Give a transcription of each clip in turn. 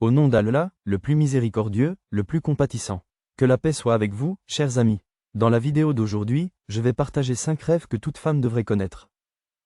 Au nom d'Allah, le plus miséricordieux, le plus compatissant. Que la paix soit avec vous, chers amis. Dans la vidéo d'aujourd'hui, je vais partager 5 rêves que toute femme devrait connaître.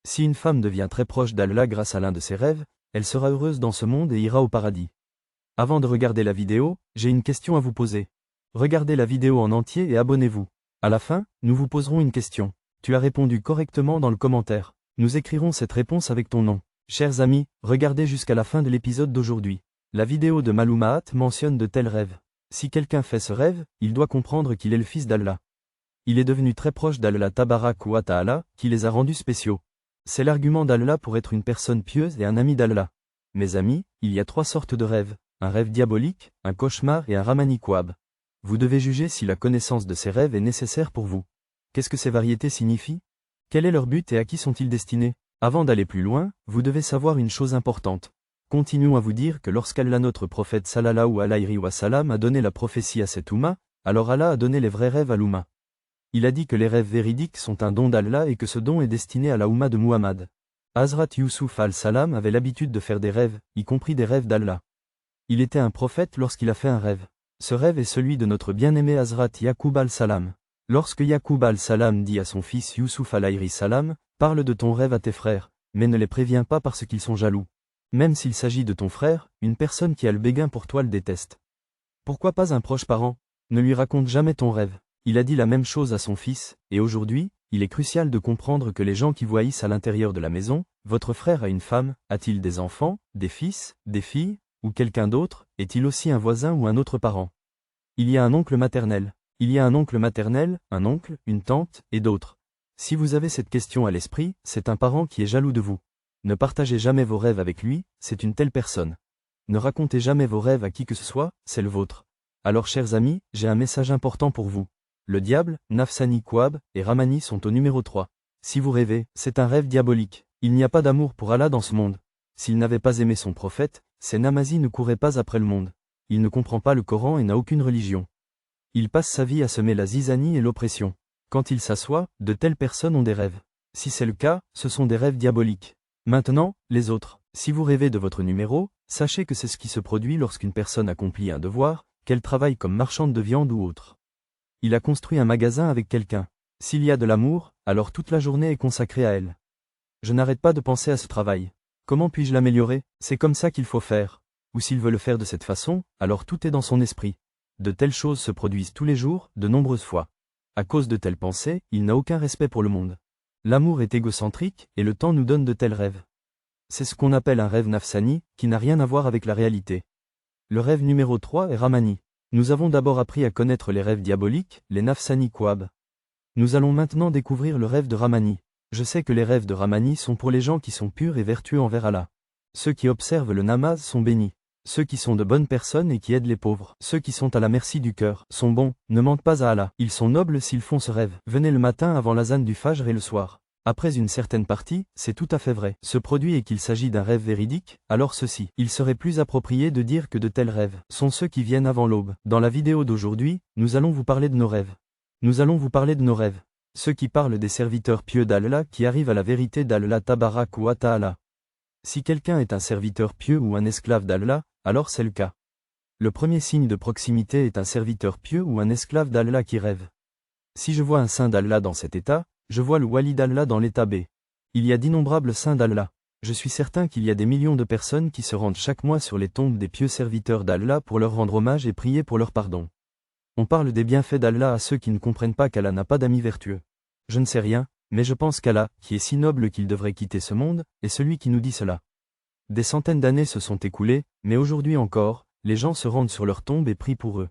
Si une femme devient très proche d'Allah grâce à l'un de ses rêves, elle sera heureuse dans ce monde et ira au paradis. Avant de regarder la vidéo, j'ai une question à vous poser. Regardez la vidéo en entier et abonnez-vous. À la fin, nous vous poserons une question. Tu as répondu correctement dans le commentaire. Nous écrirons cette réponse avec ton nom. Chers amis, regardez jusqu'à la fin de l'épisode d'aujourd'hui. La vidéo de Maloumaat mentionne de tels rêves. Si quelqu'un fait ce rêve, il doit comprendre qu'il est le fils d'Allah. Il est devenu très proche d'Allah Tabarak wa Ta'ala, qui les a rendus spéciaux. C'est l'argument d'Allah pour être une personne pieuse et un ami d'Allah. Mes amis, il y a 3 sortes de rêves, un rêve diabolique, un cauchemar et un ramani kwab. Vous devez juger si la connaissance de ces rêves est nécessaire pour vous. Qu'est-ce que ces variétés signifient? Quel est leur but et à qui sont-ils destinés? Avant d'aller plus loin, vous devez savoir une chose importante. Continuons à vous dire que lorsqu'Allah notre prophète sallallahu alayhi wa sallam a donné la prophétie à cette Oumma, alors Allah a donné les vrais rêves à l'Oumma. Il a dit que les rêves véridiques sont un don d'Allah et que ce don est destiné à la Oumma de Muhammad. Hazrat Yusuf al-Salam avait l'habitude de faire des rêves, y compris des rêves d'Allah. Il était un prophète lorsqu'il a fait un rêve. Ce rêve est celui de notre bien-aimé Hazrat Yaqub al-Salam. Lorsque Yaqub al-Salam dit à son fils Yusuf alayhi salam, parle de ton rêve à tes frères, mais ne les préviens pas parce qu'ils sont jaloux. Même s'il s'agit de ton frère, une personne qui a le béguin pour toi le déteste. Pourquoi pas un proche parent? Ne lui raconte jamais ton rêve. Il a dit la même chose à son fils, et aujourd'hui, il est crucial de comprendre que les gens qui vous haïssent à l'intérieur de la maison, votre frère a une femme, a-t-il des enfants, des fils, des filles, ou quelqu'un d'autre, est-il aussi un voisin ou un autre parent? Il y a un oncle maternel. Il y a un oncle maternel, un oncle, une tante, et d'autres. Si vous avez cette question à l'esprit, c'est un parent qui est jaloux de vous. Ne partagez jamais vos rêves avec lui, c'est une telle personne. Ne racontez jamais vos rêves à qui que ce soit, c'est le vôtre. Alors chers amis, j'ai un message important pour vous. Le diable, Nafsani Kwab, et Ramani sont au numéro 3. Si vous rêvez, c'est un rêve diabolique. Il n'y a pas d'amour pour Allah dans ce monde. S'il n'avait pas aimé son prophète, ses namazis ne couraient pas après le monde. Il ne comprend pas le Coran et n'a aucune religion. Il passe sa vie à semer la zizanie et l'oppression. Quand il s'assoit, de telles personnes ont des rêves. Si c'est le cas, ce sont des rêves diaboliques. Maintenant, les autres. Si vous rêvez de votre numéro, sachez que c'est ce qui se produit lorsqu'une personne accomplit un devoir, qu'elle travaille comme marchande de viande ou autre. Il a construit un magasin avec quelqu'un. S'il y a de l'amour, alors toute la journée est consacrée à elle. Je n'arrête pas de penser à ce travail. Comment puis-je l'améliorer? C'est comme ça qu'il faut faire. Ou s'il veut le faire de cette façon, alors tout est dans son esprit. De telles choses se produisent tous les jours, de nombreuses fois. À cause de telles pensées, il n'a aucun respect pour le monde. L'amour est égocentrique, et le temps nous donne de tels rêves. C'est ce qu'on appelle un rêve nafsani, qui n'a rien à voir avec la réalité. Le rêve numéro 3 est Ramani. Nous avons d'abord appris à connaître les rêves diaboliques, les nafsani kwab. Nous allons maintenant découvrir le rêve de Ramani. Je sais que les rêves de Ramani sont pour les gens qui sont purs et vertueux envers Allah. Ceux qui observent le namaz sont bénis. Ceux qui sont de bonnes personnes et qui aident les pauvres. Ceux qui sont à la merci du cœur, sont bons, ne mentent pas à Allah. Ils sont nobles s'ils font ce rêve. Venez le matin avant l'azan du Fajr et le soir. Après une certaine partie, c'est tout à fait vrai. Ce produit et qu'il s'agit d'un rêve véridique, alors ceci. Il serait plus approprié de dire que de tels rêves sont ceux qui viennent avant l'aube. Dans la vidéo d'aujourd'hui, nous allons vous parler de nos rêves. Nous allons vous parler de nos rêves. Ceux qui parlent des serviteurs pieux d'Allah qui arrivent à la vérité d'Allah Tabarak wa Ta'ala. Si quelqu'un est un serviteur pieux ou un esclave d'Allah, alors c'est le cas. Le premier signe de proximité est un serviteur pieux ou un esclave d'Allah qui rêve. Si je vois un saint d'Allah dans cet état, je vois le wali d'Allah dans l'état B. Il y a d'innombrables saints d'Allah. Je suis certain qu'il y a des millions de personnes qui se rendent chaque mois sur les tombes des pieux serviteurs d'Allah pour leur rendre hommage et prier pour leur pardon. On parle des bienfaits d'Allah à ceux qui ne comprennent pas qu'Allah n'a pas d'amis vertueux. Je ne sais rien, mais je pense qu'Allah, qui est si noble qu'il devrait quitter ce monde, est celui qui nous dit cela. Des centaines d'années se sont écoulées, mais aujourd'hui encore, les gens se rendent sur leur tombe et prient pour eux.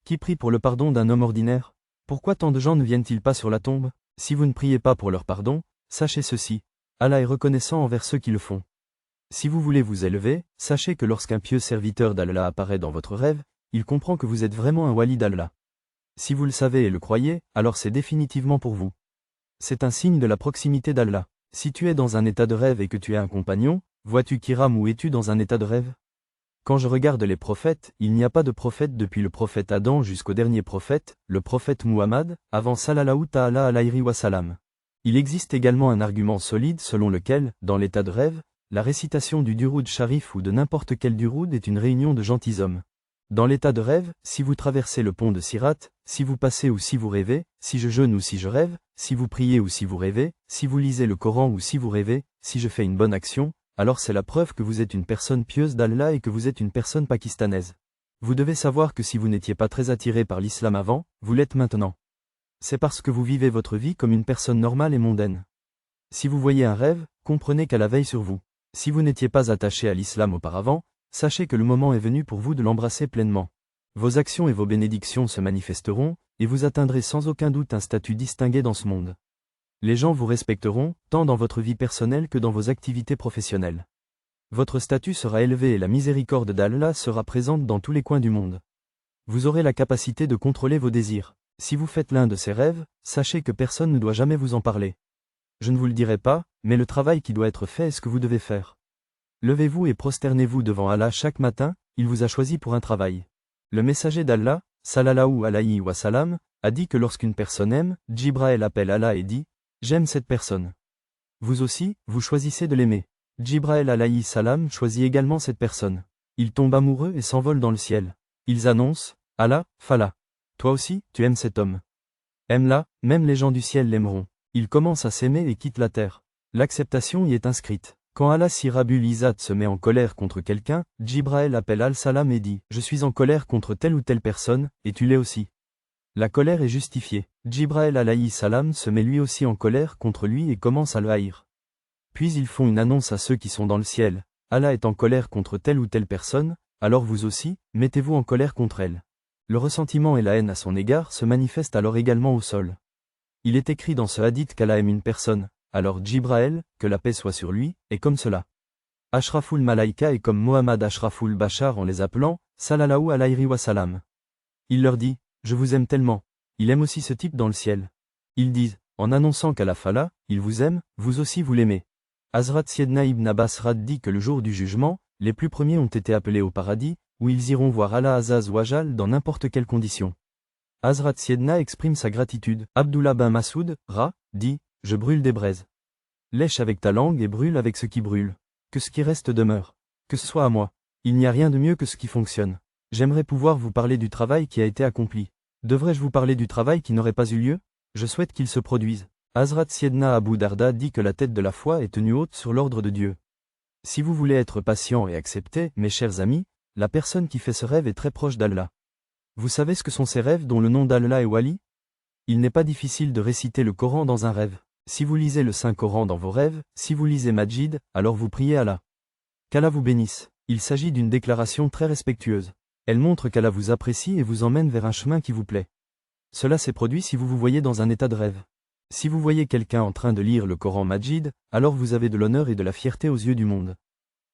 Qui prie pour le pardon d'un homme ordinaire? Pourquoi tant de gens ne viennent-ils pas sur la tombe? Si vous ne priez pas pour leur pardon, sachez ceci, Allah est reconnaissant envers ceux qui le font. Si vous voulez vous élever, sachez que lorsqu'un pieux serviteur d'Allah apparaît dans votre rêve, il comprend que vous êtes vraiment un wali d'Allah. Si vous le savez et le croyez, alors c'est définitivement pour vous. C'est un signe de la proximité d'Allah. Si tu es dans un état de rêve et que tu es un compagnon, vois-tu Kiram ou es-tu dans un état de rêve? Quand je regarde les prophètes, il n'y a pas de prophète depuis le prophète Adam jusqu'au dernier prophète, le prophète Muhammad, avant sallallahu ta'ala alayhi wa salam. Il existe également un argument solide selon lequel, dans l'état de rêve, La récitation du Duroud Sharif ou de n'importe quel Duroud est une réunion de gentilshommes. Dans l'état de rêve, si vous traversez le pont de Sirat, si vous passez ou si vous rêvez, si je jeûne ou si je rêve, si vous priez ou si vous rêvez, si vous lisez le Coran ou si vous rêvez, si je fais une bonne action, alors c'est la preuve que vous êtes une personne pieuse d'Allah et que vous êtes une personne pakistanaise. Vous devez savoir que si vous n'étiez pas très attiré par l'islam avant, vous l'êtes maintenant. C'est parce que vous vivez votre vie comme une personne normale et mondaine. Si vous voyez un rêve, comprenez qu'Allah veille sur vous. Si vous n'étiez pas attaché à l'islam auparavant, sachez que le moment est venu pour vous de l'embrasser pleinement. Vos actions et vos bénédictions se manifesteront, et vous atteindrez sans aucun doute un statut distingué dans ce monde. Les gens vous respecteront, tant dans votre vie personnelle que dans vos activités professionnelles. Votre statut sera élevé et la miséricorde d'Allah sera présente dans tous les coins du monde. Vous aurez la capacité de contrôler vos désirs. Si vous faites l'un de ces rêves, sachez que personne ne doit jamais vous en parler. Je ne vous le dirai pas, mais le travail qui doit être fait est ce que vous devez faire. Levez-vous et prosternez-vous devant Allah chaque matin, il vous a choisi pour un travail. Le messager d'Allah, sallallahu alayhi wa sallam, a dit que lorsqu'une personne aime, Djibraël appelle Allah et dit « J'aime cette personne ». Vous aussi, vous choisissez de l'aimer. Djibraël alayhi salam choisit également cette personne. Ils tombent amoureux et s'envolent dans le ciel. Ils annoncent « Allah, Fala. Toi aussi, tu aimes cet homme. Aime-la, même les gens du ciel l'aimeront. » Ils commencent à s'aimer et quittent la terre. L'acceptation y est inscrite. Quand Allah si Rabbul Izzat se met en colère contre quelqu'un, Djibraël appelle Al-Salam et dit « Je suis en colère contre telle ou telle personne, et tu l'es aussi. » La colère est justifiée. Djibraël alayhi salam se met lui aussi en colère contre lui et commence à le haïr. Puis ils font une annonce à ceux qui sont dans le ciel. Allah est en colère contre telle ou telle personne, alors vous aussi, mettez-vous en colère contre elle. Le ressentiment et la haine à son égard se manifestent alors également au sol. Il est écrit dans ce hadith qu'Allah aime une personne, alors Djibraël, que la paix soit sur lui, est comme cela. Ashraful Malaïka est comme Mohammad Ashraful Bachar en les appelant, sallallahu alayhi wa salam. Il leur dit, je vous aime tellement. Il aime aussi ce type dans le ciel. Ils disent, en annonçant qu'Allah Fala, il vous aime, vous aussi vous l'aimez. Hazrat Siedna ibn Abbas Rad dit que le jour du jugement, les plus premiers ont été appelés au paradis, où ils iront voir Allah Azaz Wajal dans n'importe quelle condition. Hazrat Siedna exprime sa gratitude. Abdullah bin Masoud, dit, je brûle des braises. Lèche avec ta langue et brûle avec ce qui brûle. Que ce qui reste demeure. Que ce soit à moi. Il n'y a rien de mieux que ce qui fonctionne. J'aimerais pouvoir vous parler du travail qui a été accompli. Devrais-je vous parler du travail qui n'aurait pas eu lieu? Je souhaite qu'il se produise. Hazrat Siedna Abu Darda dit que la tête de la foi est tenue haute sur l'ordre de Dieu. Si vous voulez être patient et accepter, mes chers amis, la personne qui fait ce rêve est très proche d'Allah. Vous savez ce que sont ces rêves dont le nom d'Allah est Wali? Il n'est pas difficile de réciter le Coran dans un rêve. Si vous lisez le Saint-Coran dans vos rêves, si vous lisez Majid, alors vous priez Allah. Qu'Allah vous bénisse. Il s'agit d'une déclaration très respectueuse. Elle montre qu'Allah vous apprécie et vous emmène vers un chemin qui vous plaît. Cela s'est produit si vous vous voyez dans un état de rêve. Si vous voyez quelqu'un en train de lire le Coran Majid, alors vous avez de l'honneur et de la fierté aux yeux du monde.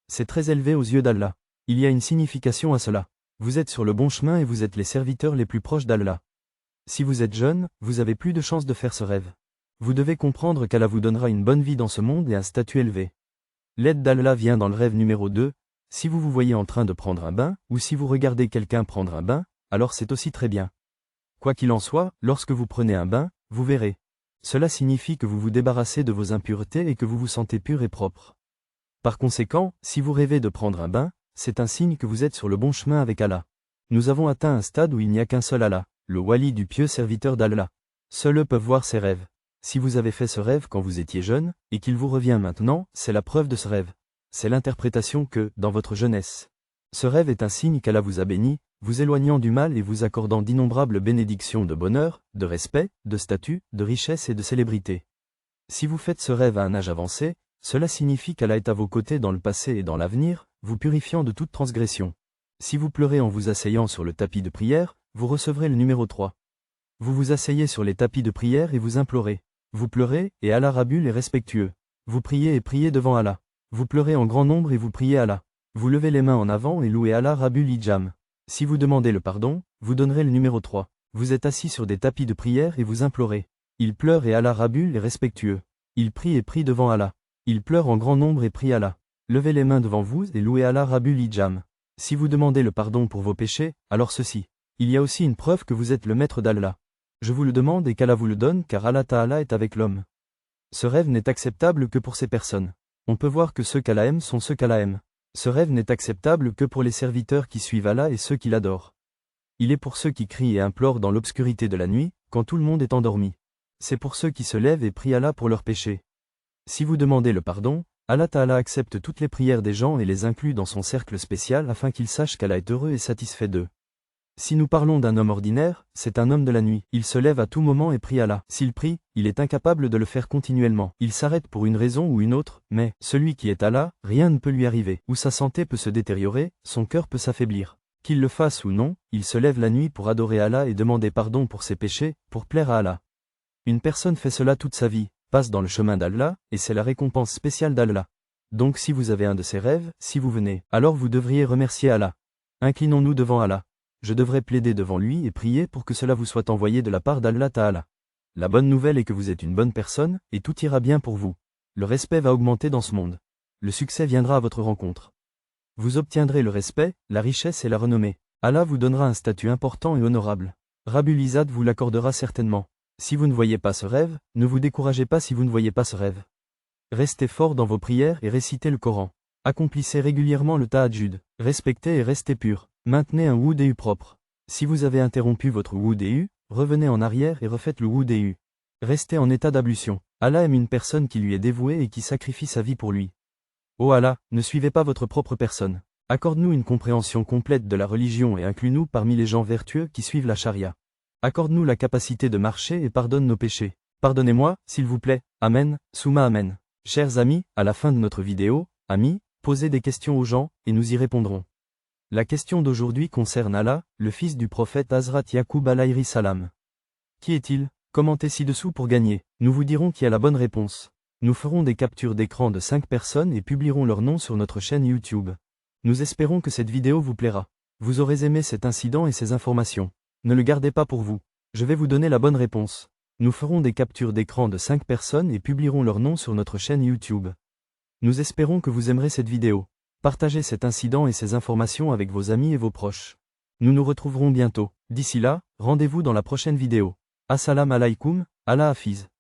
C'est très élevé aux yeux d'Allah. Il y a une signification à cela. Vous êtes sur le bon chemin et vous êtes les serviteurs les plus proches d'Allah. Si vous êtes jeune, vous avez plus de chances de faire ce rêve. Vous devez comprendre qu'Allah vous donnera une bonne vie dans ce monde et un statut élevé. L'aide d'Allah vient dans le rêve numéro 2. Si vous vous voyez en train de prendre un bain, ou si vous regardez quelqu'un prendre un bain, alors c'est aussi très bien. Quoi qu'il en soit, lorsque vous prenez un bain, vous verrez. Cela signifie que vous vous débarrassez de vos impuretés et que vous vous sentez pur et propre. Par conséquent, si vous rêvez de prendre un bain, c'est un signe que vous êtes sur le bon chemin avec Allah. Nous avons atteint un stade où il n'y a qu'un seul Allah, le wali du pieux serviteur d'Allah. Seuls eux peuvent voir ces rêves. Si vous avez fait ce rêve quand vous étiez jeune, et qu'il vous revient maintenant, c'est la preuve de ce rêve. C'est l'interprétation que, dans votre jeunesse. Ce rêve est un signe qu'Allah vous a béni, vous éloignant du mal et vous accordant d'innombrables bénédictions de bonheur, de respect, de statut, de richesse et de célébrité. Si vous faites ce rêve à un âge avancé, cela signifie qu'Allah est à vos côtés dans le passé et dans l'avenir, vous purifiant de toute transgression. Si vous pleurez en vous asseyant sur le tapis de prière, vous recevrez le numéro 3. Vous vous asseyez sur les tapis de prière et vous implorez. Vous pleurez, et Allah Rabbul est respectueux. Vous priez et priez devant Allah. Vous pleurez en grand nombre et vous priez Allah. Vous levez les mains en avant et louez Allah Rabbul Ijam. Si vous demandez le pardon, vous donnerez le numéro 3. Vous êtes assis sur des tapis de prière et vous implorez. Il pleure et Allah Rabbul est respectueux. Il prie et prie devant Allah. Il pleure en grand nombre et prie Allah. Levez les mains devant vous et louez Allah Rabbul Ijam. Si vous demandez le pardon pour vos péchés, alors ceci. Il y a aussi une preuve que vous êtes le maître d'Allah. Je vous le demande et qu'Allah vous le donne car Allah Ta'ala est avec l'homme. Ce rêve n'est acceptable que pour ces personnes. On peut voir que ceux qu'Allah aime sont ceux qu'Allah aime. Ce rêve n'est acceptable que pour les serviteurs qui suivent Allah et ceux qui l'adorent. Il est pour ceux qui crient et implorent dans l'obscurité de la nuit, quand tout le monde est endormi. C'est pour ceux qui se lèvent et prient Allah pour leurs péchés. Si vous demandez le pardon, Allah Ta'ala accepte toutes les prières des gens et les inclut dans son cercle spécial afin qu'ils sachent qu'Allah est heureux et satisfait d'eux. Si nous parlons d'un homme ordinaire, c'est un homme de la nuit. Il se lève à tout moment et prie Allah. S'il prie, il est incapable de le faire continuellement. Il s'arrête pour une raison ou une autre, mais, celui qui est Allah, rien ne peut lui arriver. Ou sa santé peut se détériorer, son cœur peut s'affaiblir. Qu'il le fasse ou non, il se lève la nuit pour adorer Allah et demander pardon pour ses péchés, pour plaire à Allah. Une personne fait cela toute sa vie, passe dans le chemin d'Allah, et c'est la récompense spéciale d'Allah. Donc si vous avez un de ces rêves, si vous venez, alors vous devriez remercier Allah. Inclinons-nous devant Allah. Je devrais plaider devant lui et prier pour que cela vous soit envoyé de la part d'Allah Ta'ala. La bonne nouvelle est que vous êtes une bonne personne, et tout ira bien pour vous. Le respect va augmenter dans ce monde. Le succès viendra à votre rencontre. Vous obtiendrez le respect, la richesse et la renommée. Allah vous donnera un statut important et honorable. Rabbul Izzat vous l'accordera certainement. Si vous ne voyez pas ce rêve, ne vous découragez pas si vous ne voyez pas ce rêve. Restez fort dans vos prières et récitez le Coran. Accomplissez régulièrement le tahajjud. Respectez et restez pur. Maintenez un wudu propre. Si vous avez interrompu votre wudu, revenez en arrière et refaites le wudu. Restez en état d'ablution. Allah aime une personne qui lui est dévouée et qui sacrifie sa vie pour lui. Ô Allah, ne suivez pas votre propre personne. Accorde-nous une compréhension complète de la religion et inclus-nous parmi les gens vertueux qui suivent la charia. Accorde-nous la capacité de marcher et pardonne nos péchés. Pardonnez-moi, s'il vous plaît. Amen, Souma Amen. Chers amis, à la fin de notre vidéo, amis, posez des questions aux gens, et nous y répondrons. La question d'aujourd'hui concerne Allah, le fils du prophète Hazrat Yaqub alayhi salam. Qui est-il? Commentez ci-dessous pour gagner. Nous vous dirons qui a la bonne réponse. Nous ferons des captures d'écran de 5 personnes et publierons leur nom sur notre chaîne YouTube. Nous espérons que cette vidéo vous plaira. Vous aurez aimé cet incident et ces informations. Ne le gardez pas pour vous. Je vais vous donner la bonne réponse. Nous ferons des captures d'écran de 5 personnes et publierons leur nom sur notre chaîne YouTube. Nous espérons que vous aimerez cette vidéo. Partagez cet incident et ces informations avec vos amis et vos proches. Nous nous retrouverons bientôt. D'ici là, rendez-vous dans la prochaine vidéo. Assalamu alaikum, Allah Hafiz.